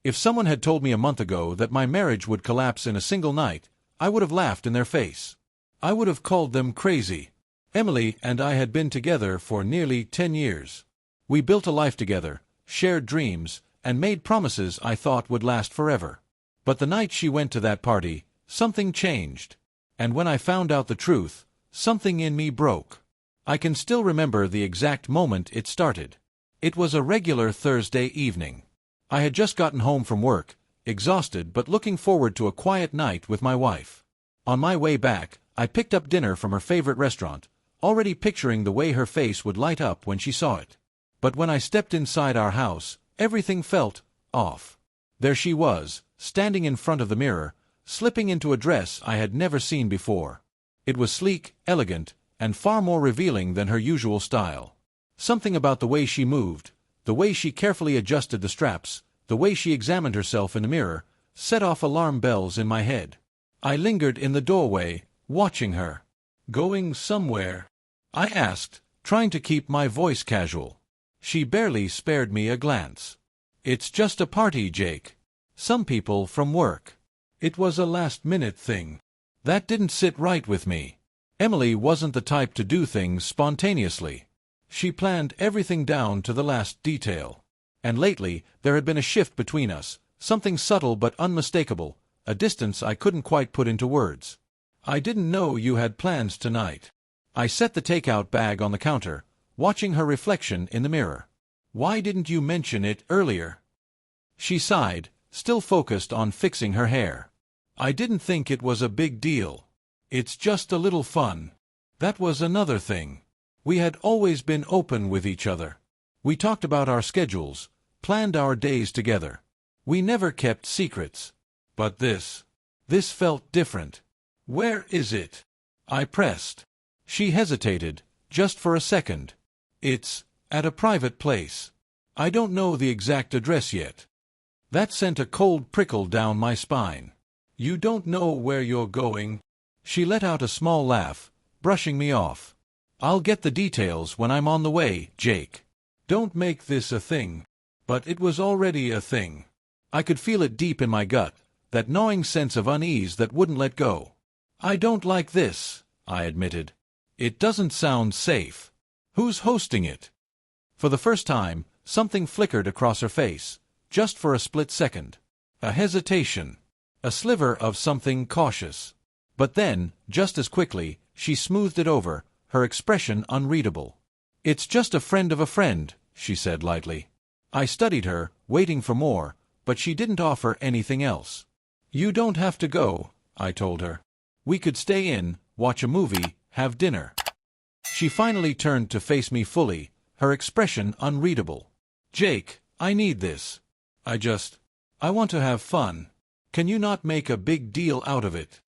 If someone had told me a month ago that my marriage would collapse in a single night, I would have laughed in their face. I would have called them crazy. Emily and I had been together for nearly 10 years. We built a life together, shared dreams, and made promises I thought would last forever. But the night she went to that party, something changed. And when I found out the truth, something in me broke. I can still remember the exact moment it started. It was a regular Thursday evening. I had just gotten home from work, exhausted but looking forward to a quiet night with my wife. On my way back, I picked up dinner from her favorite restaurant, already picturing the way her face would light up when she saw it. But when I stepped inside our house, everything felt off. There she was, standing in front of the mirror, slipping into a dress I had never seen before. It was sleek, elegant, and far more revealing than her usual style. Something about the way she moved, the way she carefully adjusted the straps, the way she examined herself in the mirror, set off alarm bells in my head. I lingered in the doorway, watching her. "Going somewhere?" I asked, trying to keep my voice casual. She barely spared me a glance. "It's just a party, Jake. Some people from work." It was a last-minute thing. That didn't sit right with me. Emily wasn't the type to do things spontaneously. She planned everything down to the last detail. And lately, there had been a shift between us, something subtle but unmistakable, a distance I couldn't quite put into words. "I didn't know you had plans tonight." I set the takeout bag on the counter, watching her reflection in the mirror. "Why didn't you mention it earlier?" She sighed, still focused on fixing her hair. "I didn't think it was a big deal. It's just a little fun." That was another thing. We had always been open with each other. We talked about our schedules, planned our days together. We never kept secrets. But this felt different. "Where is it?" I pressed. She hesitated, just for a second. "It's at a private place. I don't know the exact address yet." That sent a cold prickle down my spine. "You don't know where you're going?" She let out a small laugh, brushing me off. "I'll get the details when I'm on the way, Jake. Don't make this a thing." But it was already a thing. I could feel it deep in my gut, that gnawing sense of unease that wouldn't let go. "I don't like this," I admitted. "It doesn't sound safe. Who's hosting it?" For the first time, something flickered across her face, just for a split second. A hesitation. A sliver of something cautious. But then, just as quickly, she smoothed it over, her expression unreadable. "It's just a friend of a friend," she said lightly. I studied her, waiting for more, but she didn't offer anything else. "You don't have to go," I told her. "We could stay in, watch a movie, have dinner." She finally turned to face me fully, her expression unreadable. "Jake, I need this. I want to have fun. Can you not make a big deal out of it?"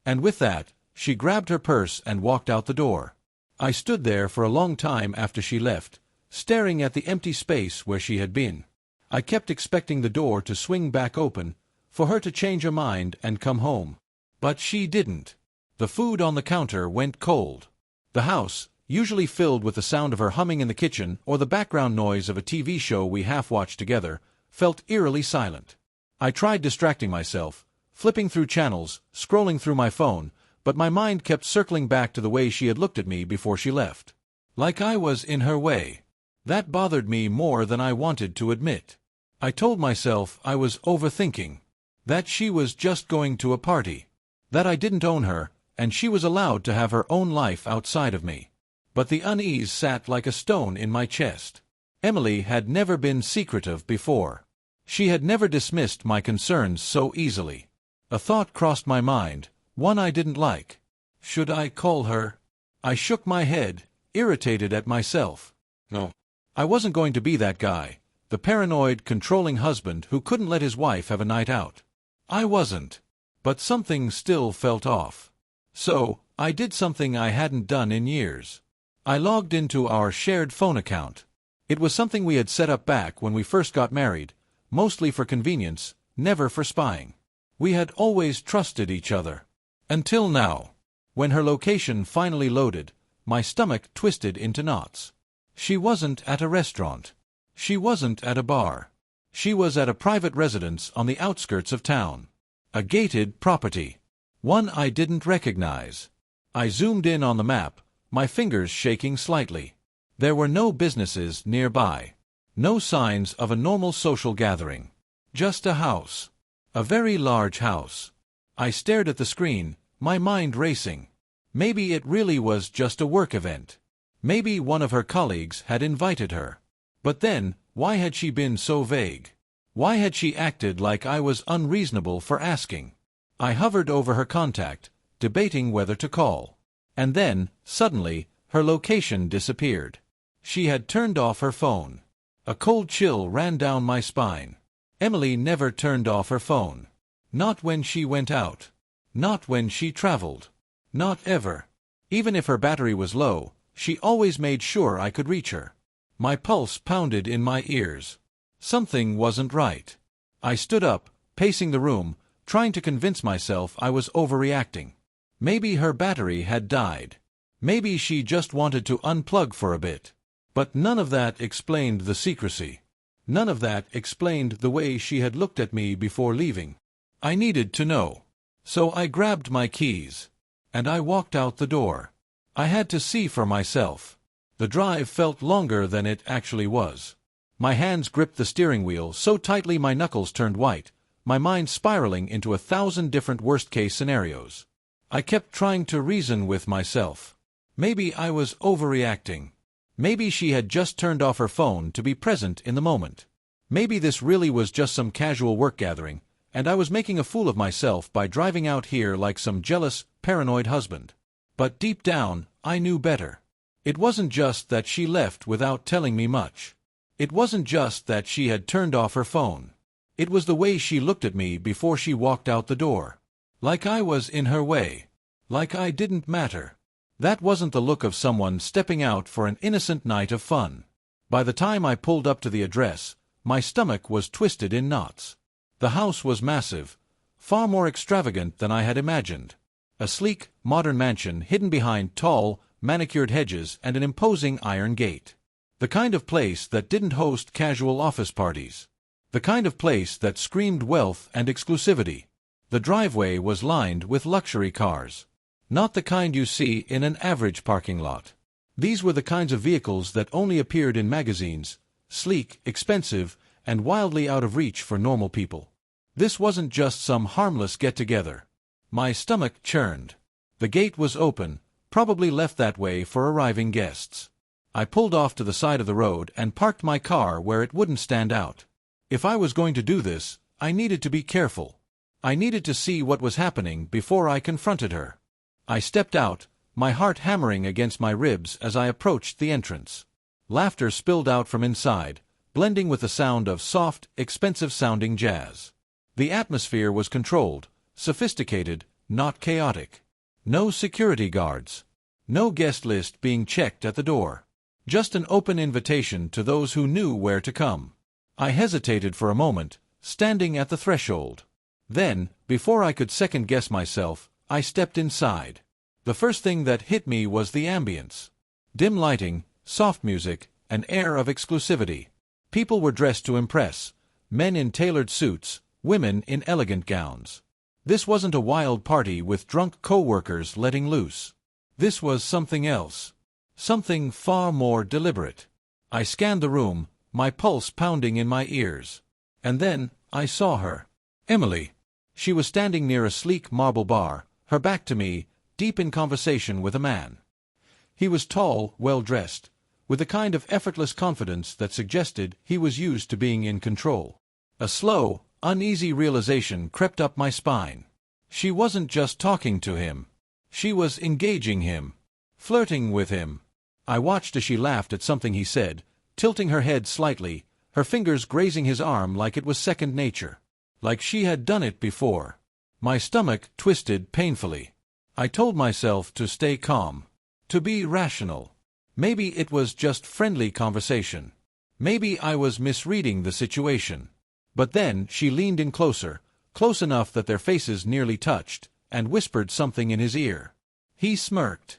And with that, she grabbed her purse and walked out the door. I stood there for a long time after she left, staring at the empty space where she had been. I kept expecting the door to swing back open, for her to change her mind and come home. But she didn't. The food on the counter went cold. The house, usually filled with the sound of her humming in the kitchen or the background noise of a TV show we half-watched together, felt eerily silent. I tried distracting myself, flipping through channels, scrolling through my phone, but my mind kept circling back to the way she had looked at me before she left. Like I was in her way. That bothered me more than I wanted to admit. I told myself I was overthinking. That she was just going to a party. That I didn't own her, and she was allowed to have her own life outside of me. But the unease sat like a stone in my chest. Emily had never been secretive before. She had never dismissed my concerns so easily. A thought crossed my mind, one I didn't like. Should I call her? I shook my head, irritated at myself. No. I wasn't going to be that guy, the paranoid, controlling husband who couldn't let his wife have a night out. I wasn't. But something still felt off. So, I did something I hadn't done in years. I logged into our shared phone account. It was something we had set up back when we first got married, mostly for convenience, never for spying. We had always trusted each other. Until now. When her location finally loaded, my stomach twisted into knots. She wasn't at a restaurant. She wasn't at a bar. She was at a private residence on the outskirts of town. A gated property. One I didn't recognize. I zoomed in on the map, my fingers shaking slightly. There were no businesses nearby. No signs of a normal social gathering. Just a house. A very large house. I stared at the screen, my mind racing. Maybe it really was just a work event. Maybe one of her colleagues had invited her. But then, why had she been so vague? Why had she acted like I was unreasonable for asking? I hovered over her contact, debating whether to call. And then, suddenly, her location disappeared. She had turned off her phone. A cold chill ran down my spine. Emily never turned off her phone. Not when she went out. Not when she traveled. Not ever. Even if her battery was low, she always made sure I could reach her. My pulse pounded in my ears. Something wasn't right. I stood up, pacing the room, trying to convince myself I was overreacting. Maybe her battery had died. Maybe she just wanted to unplug for a bit. But none of that explained the secrecy. None of that explained the way she had looked at me before leaving. I needed to know. So I grabbed my keys. And I walked out the door. I had to see for myself. The drive felt longer than it actually was. My hands gripped the steering wheel so tightly my knuckles turned white, my mind spiraling into 1,000 different worst-case scenarios. I kept trying to reason with myself. Maybe I was overreacting. Maybe she had just turned off her phone to be present in the moment. Maybe this really was just some casual work gathering, and I was making a fool of myself by driving out here like some jealous, paranoid husband. But deep down, I knew better. It wasn't just that she left without telling me much. It wasn't just that she had turned off her phone. It was the way she looked at me before she walked out the door. Like I was in her way. Like I didn't matter. That wasn't the look of someone stepping out for an innocent night of fun. By the time I pulled up to the address, my stomach was twisted in knots. The house was massive, far more extravagant than I had imagined. A sleek, modern mansion hidden behind tall, manicured hedges and an imposing iron gate. The kind of place that didn't host casual office parties. The kind of place that screamed wealth and exclusivity. The driveway was lined with luxury cars. Not the kind you see in an average parking lot. These were the kinds of vehicles that only appeared in magazines, sleek, expensive, and wildly out of reach for normal people. This wasn't just some harmless get-together. My stomach churned. The gate was open, probably left that way for arriving guests. I pulled off to the side of the road and parked my car where it wouldn't stand out. If I was going to do this, I needed to be careful. I needed to see what was happening before I confronted her. I stepped out, my heart hammering against my ribs as I approached the entrance. Laughter spilled out from inside, blending with the sound of soft, expensive-sounding jazz. The atmosphere was controlled, sophisticated, not chaotic. No security guards. No guest list being checked at the door. Just an open invitation to those who knew where to come. I hesitated for a moment, standing at the threshold. Then, before I could second-guess myself, I stepped inside. The first thing that hit me was the ambience. Dim lighting, soft music, an air of exclusivity. People were dressed to impress. Men in tailored suits, women in elegant gowns. This wasn't a wild party with drunk co-workers letting loose. This was something else. Something far more deliberate. I scanned the room, my pulse pounding in my ears. And then, I saw her. Emily. She was standing near a sleek marble bar, her back to me, deep in conversation with a man. He was tall, well-dressed, with a kind of effortless confidence that suggested he was used to being in control. A slow, uneasy realization crept up my spine. She wasn't just talking to him. She was engaging him. Flirting with him. I watched as she laughed at something he said, tilting her head slightly, her fingers grazing his arm like it was second nature. Like she had done it before. My stomach twisted painfully. I told myself to stay calm. To be rational. Maybe it was just friendly conversation. Maybe I was misreading the situation. But then she leaned in closer, close enough that their faces nearly touched, and whispered something in his ear. He smirked.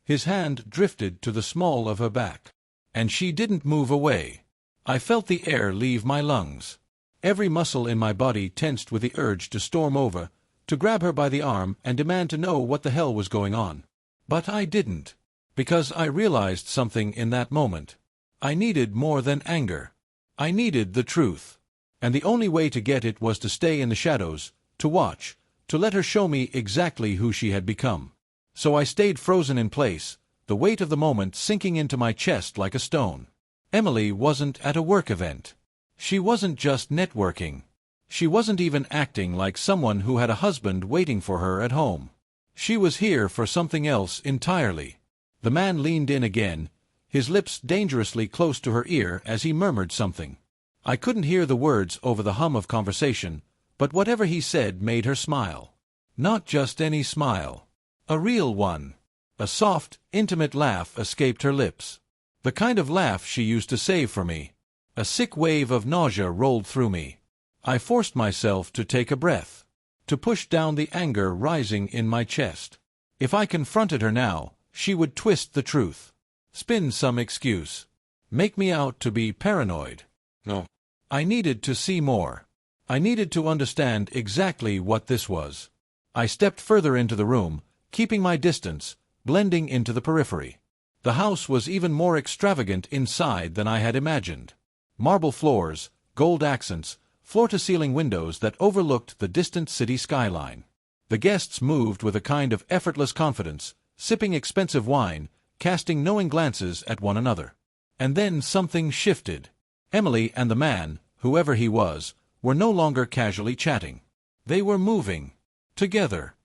His hand drifted to the small of her back. And she didn't move away. I felt the air leave my lungs. Every muscle in my body tensed with the urge to storm over, to grab her by the arm and demand to know what the hell was going on. But I didn't. Because I realized something in that moment. I needed more than anger. I needed the truth. And the only way to get it was to stay in the shadows, to watch, to let her show me exactly who she had become. So I stayed frozen in place, the weight of the moment sinking into my chest like a stone. Emily wasn't at a work event. She wasn't just networking. She wasn't even acting like someone who had a husband waiting for her at home. She was here for something else entirely. The man leaned in again, his lips dangerously close to her ear as he murmured something. I couldn't hear the words over the hum of conversation, but whatever he said made her smile. Not just any smile. A real one. A soft, intimate laugh escaped her lips. The kind of laugh she used to save for me. A sick wave of nausea rolled through me. I forced myself to take a breath, to push down the anger rising in my chest. If I confronted her now, she would twist the truth. Spin some excuse. Make me out to be paranoid. No. I needed to see more. I needed to understand exactly what this was. I stepped further into the room, keeping my distance, blending into the periphery. The house was even more extravagant inside than I had imagined. Marble floors, gold accents, floor-to-ceiling windows that overlooked the distant city skyline. The guests moved with a kind of effortless confidence, sipping expensive wine, casting knowing glances at one another. And then something shifted. Emily and the man, whoever he was, were no longer casually chatting. They were moving. Together.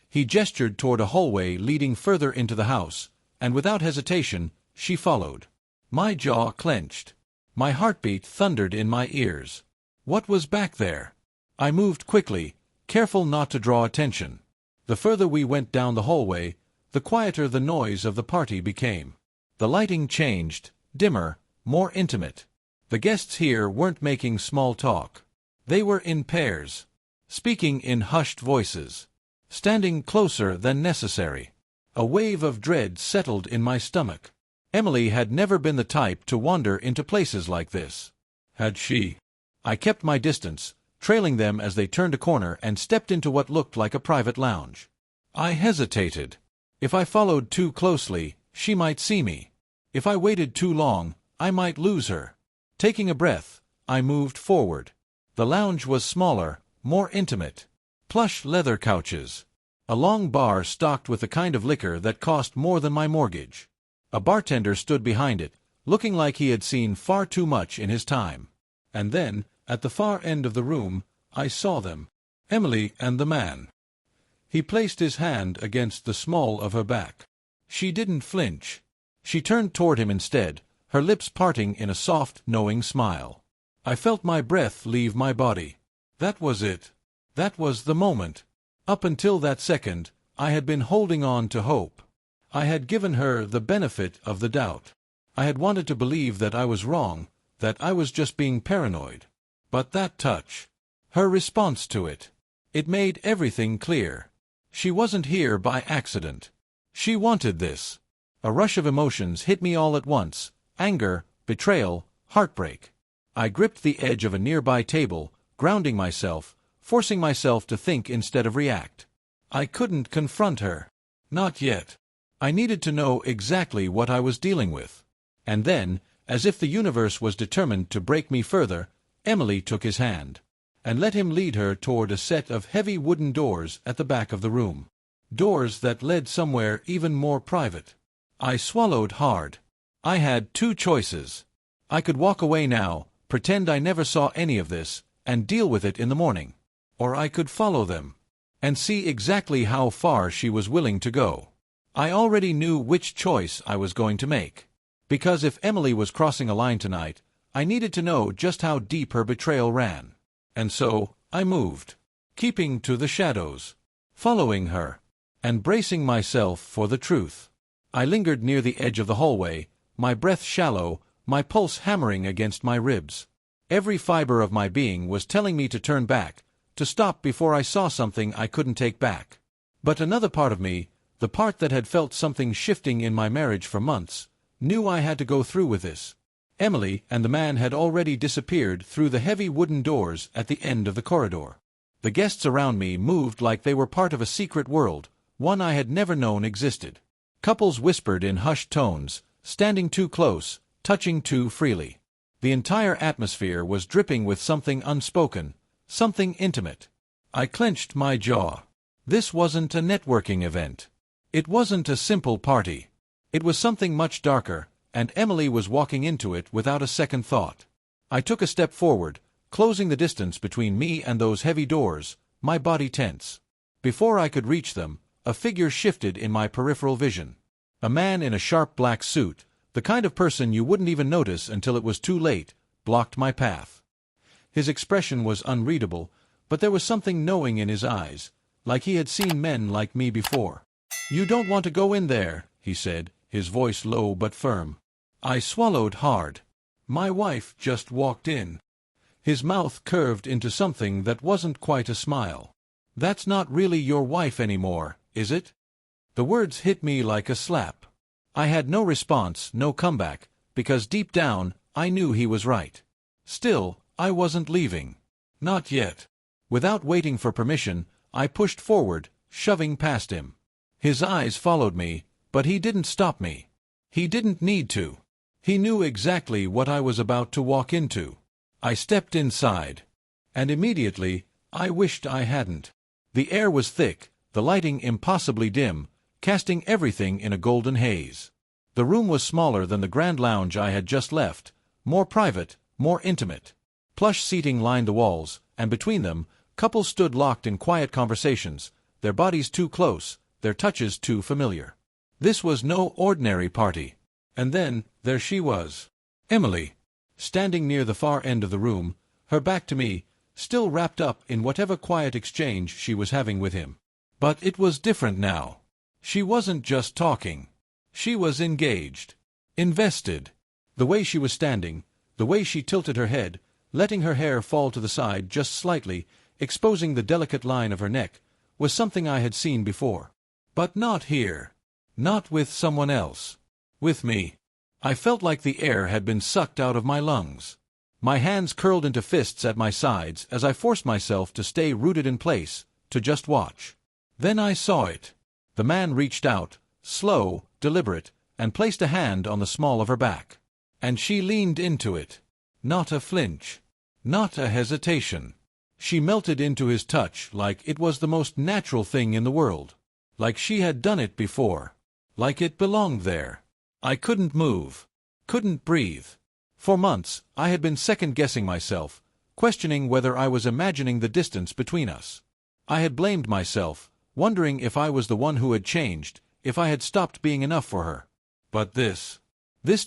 He gestured toward a hallway leading further into the house, and without hesitation, she followed. My jaw clenched. My heartbeat thundered in my ears. What was back there? I moved quickly, careful not to draw attention. The further we went down the hallway, the quieter the noise of the party became. The lighting changed, dimmer, more intimate. The guests here weren't making small talk. They were in pairs, speaking in hushed voices, standing closer than necessary. A wave of dread settled in my stomach. Emily had never been the type to wander into places like this. Had she? I kept my distance, trailing them as they turned a corner and stepped into what looked like a private lounge. I hesitated. If I followed too closely, she might see me. If I waited too long, I might lose her. Taking a breath, I moved forward. The lounge was smaller, more intimate. Plush leather couches. A long bar stocked with the kind of liquor that cost more than my mortgage. A bartender stood behind it, looking like he had seen far too much in his time. And then, at the far end of the room, I saw them. Emily and the man. He placed his hand against the small of her back. She didn't flinch. She turned toward him instead, her lips parting in a soft, knowing smile. I felt my breath leave my body. That was it. That was the moment. Up until that second, I had been holding on to hope. I had given her the benefit of the doubt. I had wanted to believe that I was wrong, that I was just being paranoid. But that touch, her response to it, it made everything clear. She wasn't here by accident. She wanted this. A rush of emotions hit me all at once: anger, betrayal, heartbreak. I gripped the edge of a nearby table, grounding myself, forcing myself to think instead of react. I couldn't confront her. Not yet. I needed to know exactly what I was dealing with. And then, as if the universe was determined to break me further, Emily took his hand, and let him lead her toward a set of heavy wooden doors at the back of the room. Doors that led somewhere even more private. I swallowed hard. I had two choices. I could walk away now, pretend I never saw any of this, and deal with it in the morning. Or I could follow them, and see exactly how far she was willing to go. I already knew which choice I was going to make. Because if Emily was crossing a line tonight, I needed to know just how deep her betrayal ran. And so, I moved, keeping to the shadows, following her, and bracing myself for the truth. I lingered near the edge of the hallway, my breath shallow, my pulse hammering against my ribs. Every fiber of my being was telling me to turn back, to stop before I saw something I couldn't take back. But another part of me, the part that had felt something shifting in my marriage for months, knew I had to go through with this. Emily and the man had already disappeared through the heavy wooden doors at the end of the corridor. The guests around me moved like they were part of a secret world, one I had never known existed. Couples whispered in hushed tones, standing too close, touching too freely. The entire atmosphere was dripping with something unspoken, something intimate. I clenched my jaw. This wasn't a networking event. It wasn't a simple party. It was something much darker, and Emily was walking into it without a second thought. I took a step forward, closing the distance between me and those heavy doors, my body tense. Before I could reach them, a figure shifted in my peripheral vision. A man in a sharp black suit, the kind of person you wouldn't even notice until it was too late, blocked my path. His expression was unreadable, but there was something knowing in his eyes, like he had seen men like me before. "You don't want to go in there," he said, his voice low but firm. I swallowed hard. My wife just walked in. His mouth curved into something that wasn't quite a smile. "That's not really your wife anymore, is it?" The words hit me like a slap. I had no response, no comeback, because deep down, I knew he was right. Still, I wasn't leaving. Not yet. Without waiting for permission, I pushed forward, shoving past him. His eyes followed me, but he didn't stop me. He didn't need to. He knew exactly what I was about to walk into. I stepped inside. And immediately, I wished I hadn't. The air was thick, the lighting impossibly dim, casting everything in a golden haze. The room was smaller than the grand lounge I had just left, more private, more intimate. Plush seating lined the walls, and between them, couples stood locked in quiet conversations, their bodies too close, their touches too familiar. This was no ordinary party. And then, there she was. Emily. Standing near the far end of the room, her back to me, still wrapped up in whatever quiet exchange she was having with him. But it was different now. She wasn't just talking. She was engaged. Invested. The way she was standing, the way she tilted her head, letting her hair fall to the side just slightly, exposing the delicate line of her neck, was something I had seen before. But not here. Not with someone else. With me. I felt like the air had been sucked out of my lungs. My hands curled into fists at my sides as I forced myself to stay rooted in place, to just watch. Then I saw it. The man reached out, slow, deliberate, and placed a hand on the small of her back. And she leaned into it. Not a flinch. Not a hesitation. She melted into his touch like it was the most natural thing in the world. Like she had done it before. Like it belonged there. I couldn't move. Couldn't breathe. For months, I had been second-guessing myself, questioning whether I was imagining the distance between us. I had blamed myself, wondering if I was the one who had changed, if I had stopped being enough for her. But this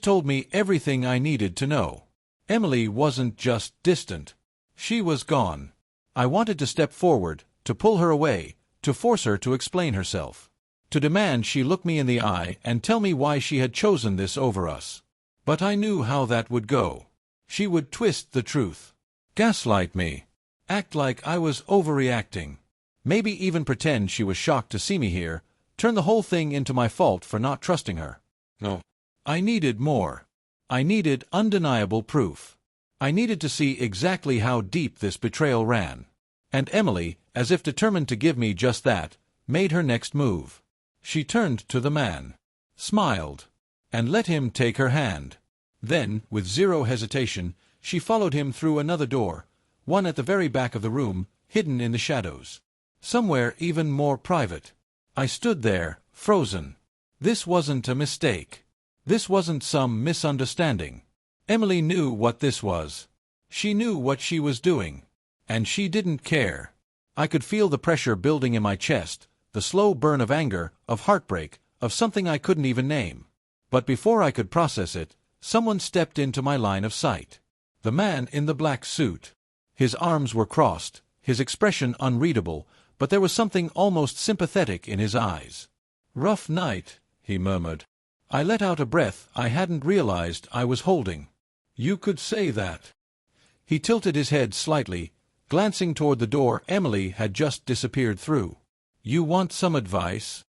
told me everything I needed to know. Emily wasn't just distant. She was gone. I wanted to step forward, to pull her away, to force her to explain herself. To demand she look me in the eye and tell me why she had chosen this over us. But I knew how that would go. She would twist the truth. Gaslight me. Act like I was overreacting. Maybe even pretend she was shocked to see me here, turn the whole thing into my fault for not trusting her. No. I needed more. I needed undeniable proof. I needed to see exactly how deep this betrayal ran. And Emily, as if determined to give me just that, made her next move. She turned to the man, smiled, and let him take her hand. Then, with zero hesitation, she followed him through another door, one at the very back of the room, hidden in the shadows. Somewhere even more private. I stood there, frozen. This wasn't a mistake. This wasn't some misunderstanding. Emily knew what this was. She knew what she was doing. And she didn't care. I could feel the pressure building in my chest, the slow burn of anger, of heartbreak, of something I couldn't even name. But before I could process it, someone stepped into my line of sight. The man in the black suit. His arms were crossed, his expression unreadable, but there was something almost sympathetic in his eyes. "Rough night," he murmured. I let out a breath I hadn't realized I was holding. "You could say that." He tilted his head slightly, glancing toward the door Emily had just disappeared through. "You want some advice?"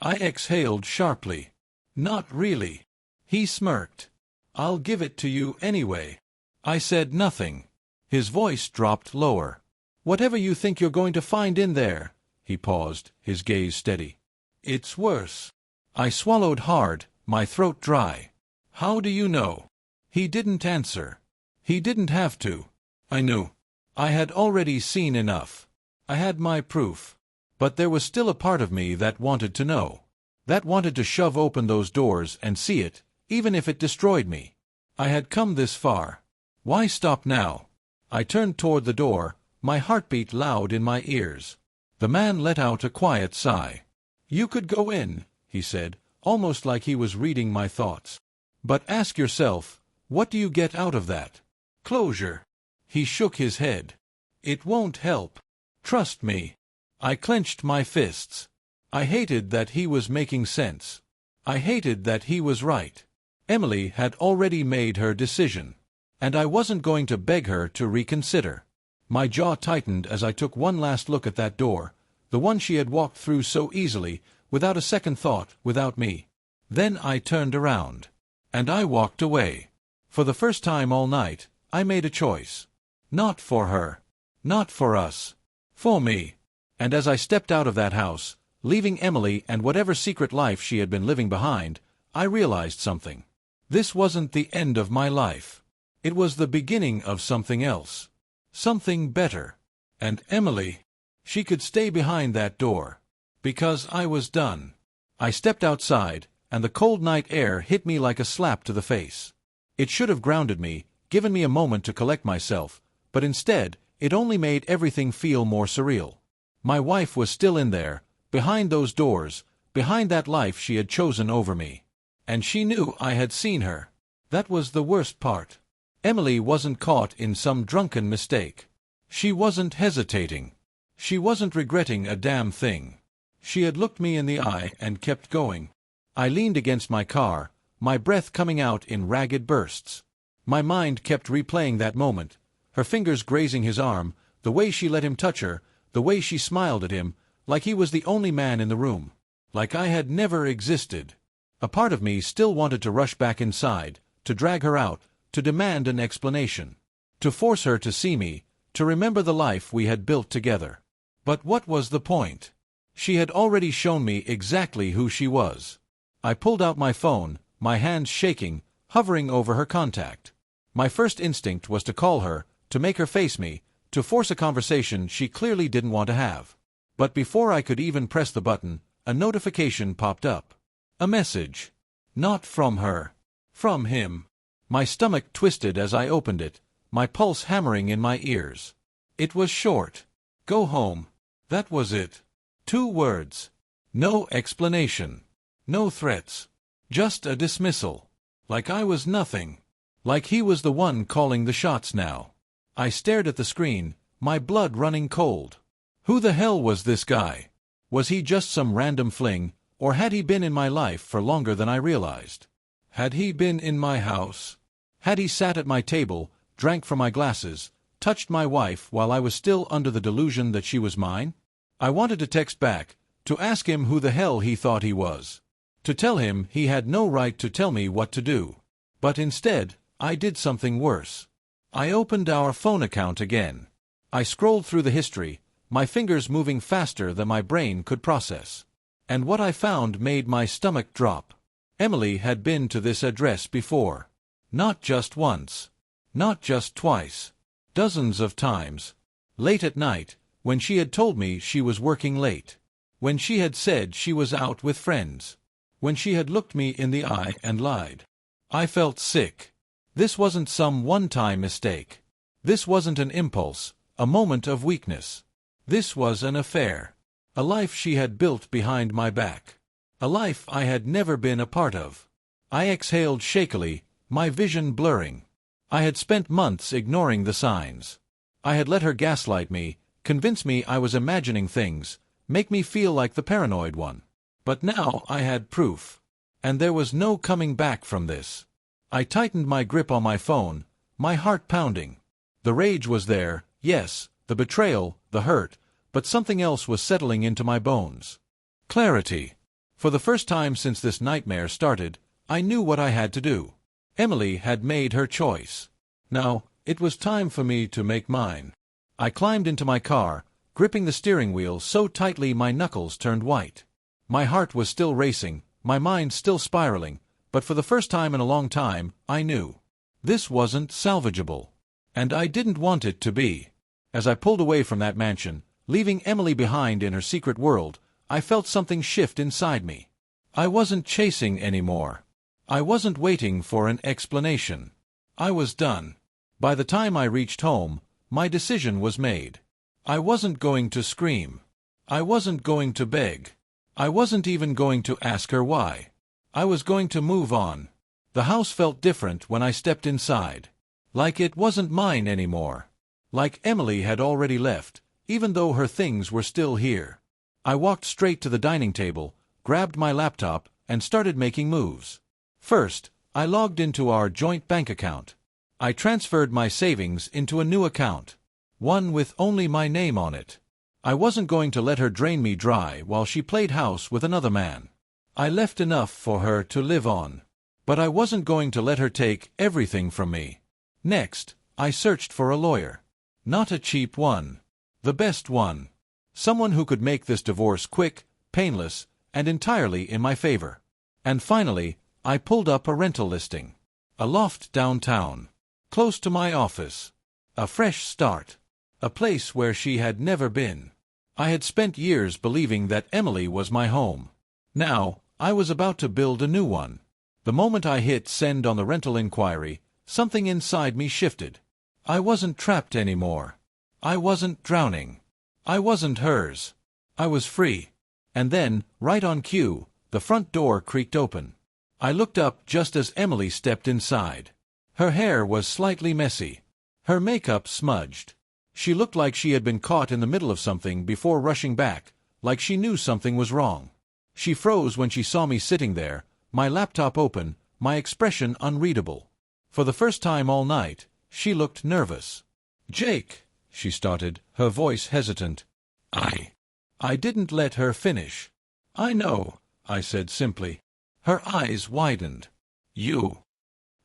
I exhaled sharply. "Not really." He smirked. I'll give it to you anyway. I said nothing. His voice dropped lower. Whatever you think you're going to find in there. He paused, his gaze steady. It's worse. I swallowed hard, my throat dry. How do you know? He didn't answer. He didn't have to. I knew. I had already seen enough. I had my proof. But there was still a part of me that wanted to know. That wanted to shove open those doors and see it, even if it destroyed me. I had come this far. Why stop now? I turned toward the door, my heartbeat loud in my ears. The man let out a quiet sigh. You could go in, he said, almost like he was reading my thoughts. But ask yourself, what do you get out of that? Closure. He shook his head. It won't help. Trust me. I clenched my fists. I hated that he was making sense. I hated that he was right. Emily had already made her decision. And I wasn't going to beg her to reconsider. My jaw tightened as I took one last look at that door, the one she had walked through so easily, without a second thought, without me. Then I turned around. And I walked away. For the first time all night, I made a choice. Not for her. Not for us. For me. And as I stepped out of that house, leaving Emily and whatever secret life she had been living behind, I realized something. This wasn't the end of my life. It was the beginning of something else. Something better. And Emily, she could stay behind that door. Because I was done. I stepped outside, and the cold night air hit me like a slap to the face. It should have grounded me, given me a moment to collect myself, but instead, it only made everything feel more surreal. My wife was still in there, behind those doors, behind that life she had chosen over me. And she knew I had seen her. That was the worst part. Emily wasn't caught in some drunken mistake. She wasn't hesitating. She wasn't regretting a damn thing. She had looked me in the eye and kept going. I leaned against my car, my breath coming out in ragged bursts. My mind kept replaying that moment, her fingers grazing his arm, the way she let him touch her, the way she smiled at him, like he was the only man in the room, like I had never existed. A part of me still wanted to rush back inside, to drag her out, to demand an explanation, to force her to see me, to remember the life we had built together. But what was the point? She had already shown me exactly who she was. I pulled out my phone, my hands shaking, hovering over her contact. My first instinct was to call her, to make her face me, to force a conversation she clearly didn't want to have. But before I could even press the button, a notification popped up. A message. Not from her. From him. My stomach twisted as I opened it, my pulse hammering in my ears. It was short. Go home. That was it. 2 words. No explanation. No threats. Just a dismissal. Like I was nothing. Like he was the one calling the shots now. I stared at the screen, my blood running cold. Who the hell was this guy? Was he just some random fling, or had he been in my life for longer than I realized? Had he been in my house? Had he sat at my table, drank from my glasses, touched my wife while I was still under the delusion that she was mine? I wanted to text back, to ask him who the hell he thought he was. To tell him he had no right to tell me what to do. But instead, I did something worse. I opened our phone account again. I scrolled through the history, my fingers moving faster than my brain could process. And what I found made my stomach drop. Emily had been to this address before. Not just once. Not just twice. Dozens of times. Late at night, when she had told me she was working late. When she had said she was out with friends. When she had looked me in the eye and lied. I felt sick. This wasn't some one-time mistake. This wasn't an impulse, a moment of weakness. This was an affair. A life she had built behind my back. A life I had never been a part of. I exhaled shakily, my vision blurring. I had spent months ignoring the signs. I had let her gaslight me, convince me I was imagining things, make me feel like the paranoid one. But now I had proof. And there was no coming back from this. I tightened my grip on my phone, my heart pounding. The rage was there, yes, the betrayal, the hurt, but something else was settling into my bones. Clarity. For the first time since this nightmare started, I knew what I had to do. Emily had made her choice. Now, it was time for me to make mine. I climbed into my car, gripping the steering wheel so tightly my knuckles turned white. My heart was still racing, my mind still spiraling, but for the first time in a long time, I knew. This wasn't salvageable. And I didn't want it to be. As I pulled away from that mansion, leaving Emily behind in her secret world, I felt something shift inside me. I wasn't chasing anymore. I wasn't waiting for an explanation. I was done. By the time I reached home, my decision was made. I wasn't going to scream. I wasn't going to beg. I wasn't even going to ask her why. I was going to move on. The house felt different when I stepped inside. Like it wasn't mine anymore. Like Emily had already left, even though her things were still here. I walked straight to the dining table, grabbed my laptop, and started making moves. First, I logged into our joint bank account. I transferred my savings into a new account. One with only my name on it. I wasn't going to let her drain me dry while she played house with another man. I left enough for her to live on. But I wasn't going to let her take everything from me. Next, I searched for a lawyer. Not a cheap one. The best one. Someone who could make this divorce quick, painless, and entirely in my favor. And finally, I pulled up a rental listing. A loft downtown. Close to my office. A fresh start. A place where she had never been. I had spent years believing that Emily was my home. Now, I was about to build a new one. The moment I hit send on the rental inquiry, something inside me shifted. I wasn't trapped anymore. I wasn't drowning. I wasn't hers. I was free. And then, right on cue, the front door creaked open. I looked up just as Emily stepped inside. Her hair was slightly messy. Her makeup smudged. She looked like she had been caught in the middle of something before rushing back, like she knew something was wrong. She froze when she saw me sitting there, my laptop open, my expression unreadable. For the first time all night, she looked nervous. "Jake," she started, her voice hesitant. I didn't let her finish. "I know," I said simply. Her eyes widened. "You."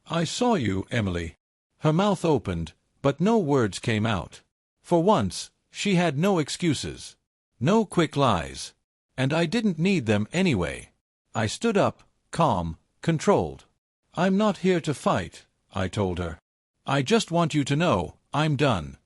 "I saw you, Emily." Her mouth opened, but no words came out. For once, she had no excuses. No quick lies. And I didn't need them anyway. I stood up, calm, controlled. "I'm not here to fight," I told her. "I just want you to know, I'm done."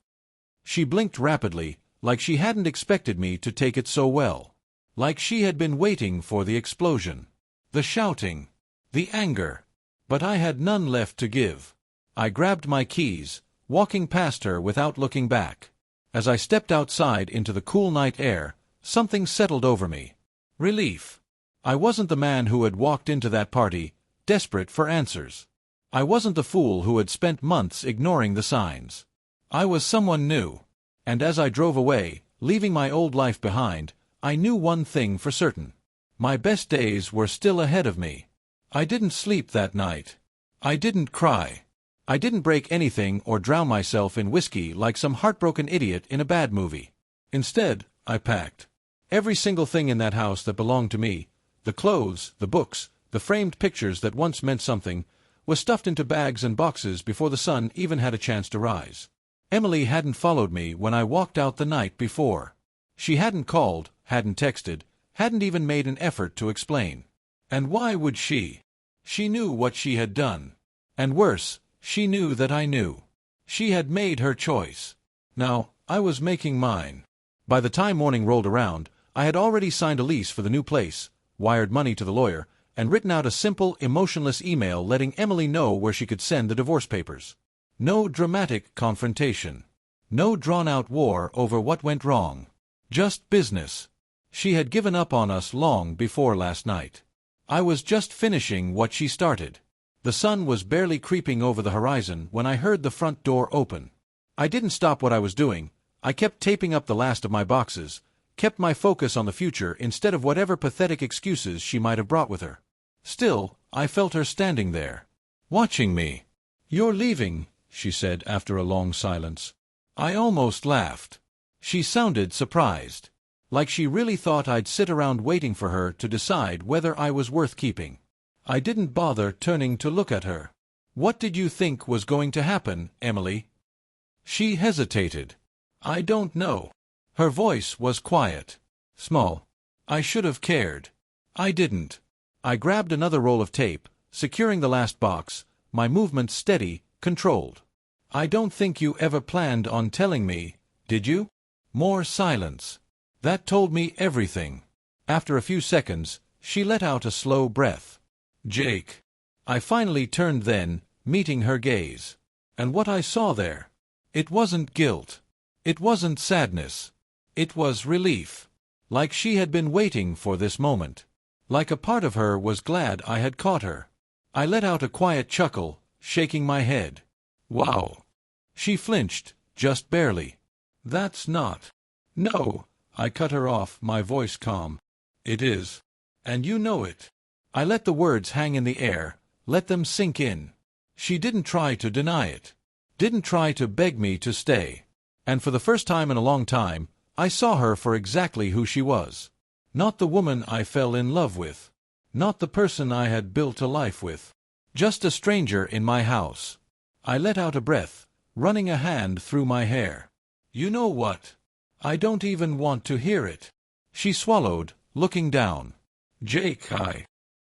She blinked rapidly, like she hadn't expected me to take it so well. Like she had been waiting for the explosion. The shouting. The anger. But I had none left to give. I grabbed my keys, walking past her without looking back. As I stepped outside into the cool night air, something settled over me. Relief. I wasn't the man who had walked into that party, desperate for answers. I wasn't the fool who had spent months ignoring the signs. I was someone new. And as I drove away, leaving my old life behind, I knew one thing for certain. My best days were still ahead of me. I didn't sleep that night. I didn't cry. I didn't break anything or drown myself in whiskey like some heartbroken idiot in a bad movie. Instead, I packed. Every single thing in that house that belonged to me, the clothes, the books, the framed pictures that once meant something, was stuffed into bags and boxes before the sun even had a chance to rise. Emily hadn't followed me when I walked out the night before. She hadn't called, hadn't texted, hadn't even made an effort to explain. And why would she? She knew what she had done. And worse, she knew that I knew. She had made her choice. Now, I was making mine. By the time morning rolled around, I had already signed a lease for the new place, wired money to the lawyer, and written out a simple, emotionless email letting Emily know where she could send the divorce papers. No dramatic confrontation. No drawn-out war over what went wrong. Just business. She had given up on us long before last night. I was just finishing what she started. The sun was barely creeping over the horizon when I heard the front door open. I didn't stop what I was doing. I kept taping up the last of my boxes, kept my focus on the future instead of whatever pathetic excuses she might have brought with her. Still, I felt her standing there, watching me. "You're leaving," she said after a long silence. I almost laughed. She sounded surprised. Like she really thought I'd sit around waiting for her to decide whether I was worth keeping. I didn't bother turning to look at her. What did you think was going to happen, Emily? She hesitated. I don't know. Her voice was quiet. Small. I should have cared. I didn't. I grabbed another roll of tape, securing the last box, my movements steady, controlled. I don't think you ever planned on telling me, did you? More silence. That told me everything. After a few seconds, she let out a slow breath. Jake. I finally turned then, meeting her gaze. And what I saw there. It wasn't guilt. It wasn't sadness. It was relief. Like she had been waiting for this moment. Like a part of her was glad I had caught her. I let out a quiet chuckle, shaking my head. Wow. She flinched, just barely. That's not. No, I cut her off, my voice calm. It is. And you know it. I let the words hang in the air, let them sink in. She didn't try to deny it. Didn't try to beg me to stay. And for the first time in a long time, I saw her for exactly who she was. Not the woman I fell in love with. Not the person I had built a life with. Just a stranger in my house. I let out a breath, running a hand through my hair. You know what? I don't even want to hear it. She swallowed, looking down. Jake,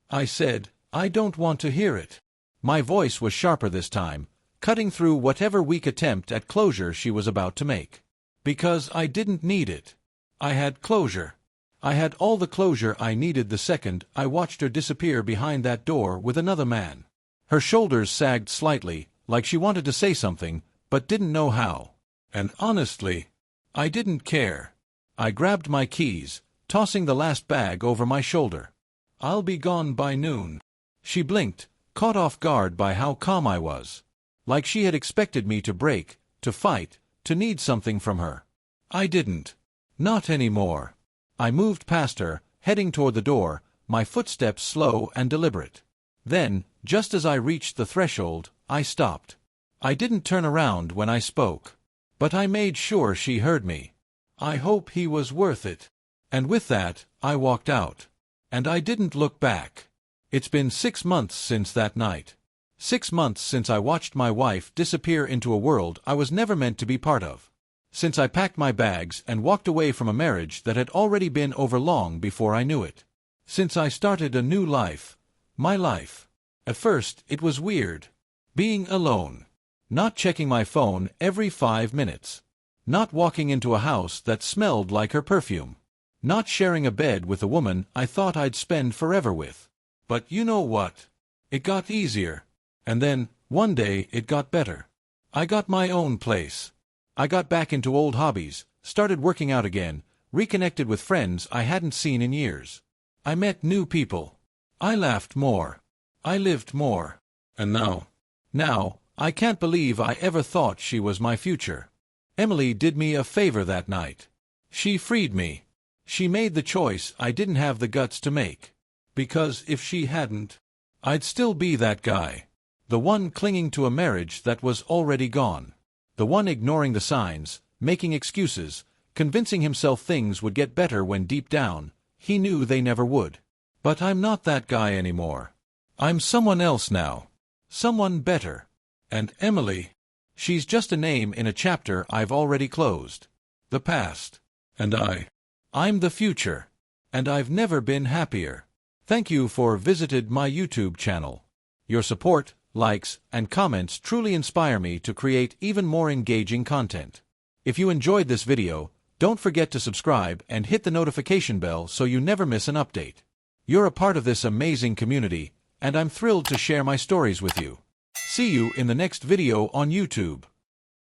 I said, I don't want to hear it. My voice was sharper this time, cutting through whatever weak attempt at closure she was about to make. Because I didn't need it. I had closure. I had all the closure I needed the second I watched her disappear behind that door with another man. Her shoulders sagged slightly, like she wanted to say something, but didn't know how. And honestly, I didn't care. I grabbed my keys, tossing the last bag over my shoulder. I'll be gone by noon. She blinked, caught off guard by how calm I was. Like she had expected me to break, to fight, to need something from her. I didn't. Not anymore. I moved past her, heading toward the door, my footsteps slow and deliberate. Then, just as I reached the threshold, I stopped. I didn't turn around when I spoke. But I made sure she heard me. I hope he was worth it. And with that, I walked out. And I didn't look back. It's been 6 months since that night. 6 months since I watched my wife disappear into a world I was never meant to be part of. Since I packed my bags and walked away from a marriage that had already been over long before I knew it. Since I started a new life. My life. At first, it was weird. Being alone. Not checking my phone every 5 minutes. Not walking into a house that smelled like her perfume. Not sharing a bed with a woman I thought I'd spend forever with. But you know what? It got easier. And then, one day, it got better. I got my own place. I got back into old hobbies, started working out again, reconnected with friends I hadn't seen in years. I met new people. I laughed more. I lived more. And now, I can't believe I ever thought she was my future. Emily did me a favor that night. She freed me. She made the choice I didn't have the guts to make. Because if she hadn't, I'd still be that guy. The one clinging to a marriage that was already gone. The one ignoring the signs, making excuses, convincing himself things would get better when deep down, he knew they never would. But I'm not that guy anymore. I'm someone else now. Someone better. And Emily, she's just a name in a chapter I've already closed. The past. And I'm the future. And I've never been happier. Thank you for visited my YouTube channel. Your support, likes, and comments truly inspire me to create even more engaging content. If you enjoyed this video, don't forget to subscribe and hit the notification bell so you never miss an update. You're a part of this amazing community, and I'm thrilled to share my stories with you. See you in the next video on YouTube.